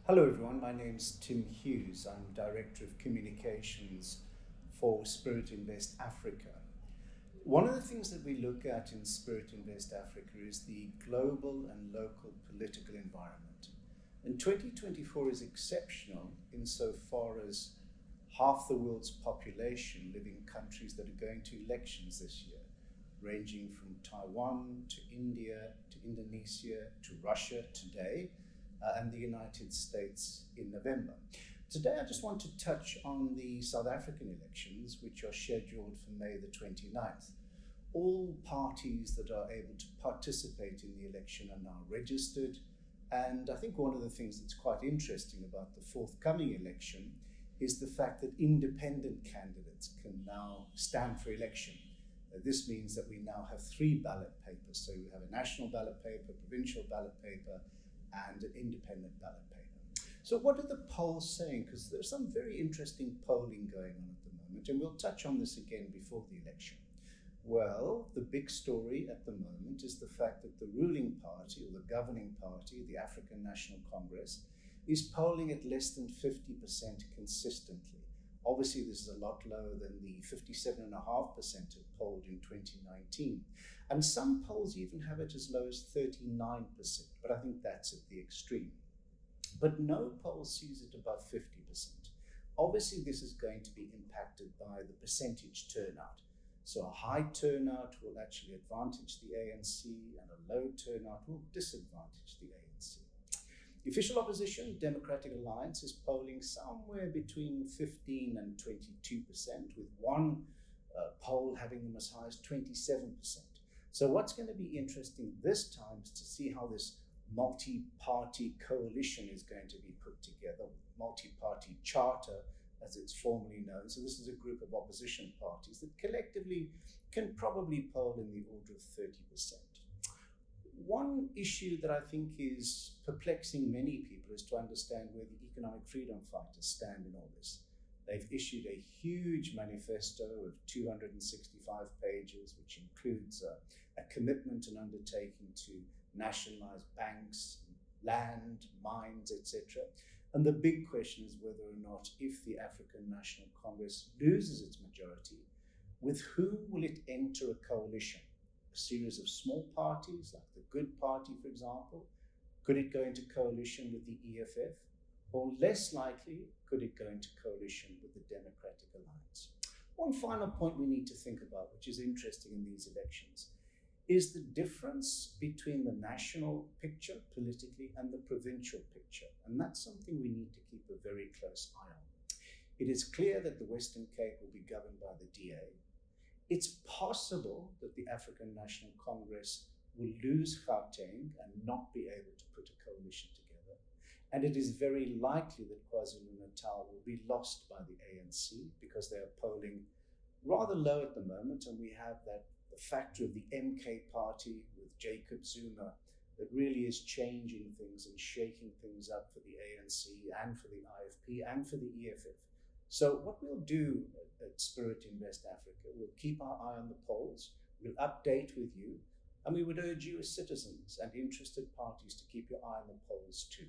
Hello everyone, my name's Tim Hughes. I'm Director of Communications for Spirit Invest Africa. One of the things that we look at in Spirit Invest Africa is the global and local political environment. And 2024 is exceptional insofar as half the world's population live in countries that are going to elections this year, ranging from Taiwan to India to Indonesia to Russia today, and the United States in November. Today I just want to touch on the South African elections, which are scheduled for May the 29th. All parties that are able to participate in the election are now registered, and I think one of the things that's quite interesting about the forthcoming election is the fact that independent candidates can now stand for election. This means that we now have 3 ballot papers. So we have a national ballot paper, provincial ballot paper, and an independent ballot paper. So what are the polls saying? Because there's some very interesting polling going on at the moment, and we'll touch on this again before the election. Well, the big story at the moment is the fact that the ruling party, or the governing party, the African National Congress, is polling at less than 50% consistently. Obviously, this is a lot lower than the 57.5% it polled in 2019. And some polls even have it as low as 39%, but I think that's at the extreme. But no poll sees it above 50%. Obviously, this is going to be impacted by the percentage turnout. So a high turnout will actually advantage the ANC, and a low turnout will disadvantage the ANC. The official opposition, Democratic Alliance, is polling somewhere between 15 and 22%, with one poll having them as high as 27%. So what's going to be interesting this time is to see how this multi-party coalition is going to be put together, multi-party charter, as it's formally known. So this is a group of opposition parties that collectively can probably poll in the order of 30%. One issue that I think is perplexing many people is to understand where the economic freedom fighters stand in all this. They've issued a huge manifesto of 265 pages, which includes a commitment and undertaking to nationalize banks, land, mines, etc. And the big question is whether or not, if the African National Congress loses its majority, with whom will it enter a coalition? A series of small parties, like the Good Party, for example? Could it go into coalition with the EFF? Or less likely, could it go into coalition with the Democratic Alliance? One final point we need to think about, which is interesting in these elections, is the difference between the national picture politically and the provincial picture. And that's something we need to keep a very close eye on. It is clear that the Western Cape will be governed by the DA. It's possible that the African National Congress will lose Gauteng and not be able to put a coalition together. And it is very likely that KwaZulu-Natal will be lost by the ANC because they are polling rather low at the moment. And we have the factor of the MK party with Jacob Zuma that really is changing things and shaking things up for the ANC and for the IFP and for the EFF. So what we'll do at Spirit Invest Africa, we'll keep our eye on the polls, we'll update with you, and we would urge you as citizens and interested parties to keep your eye on the polls too.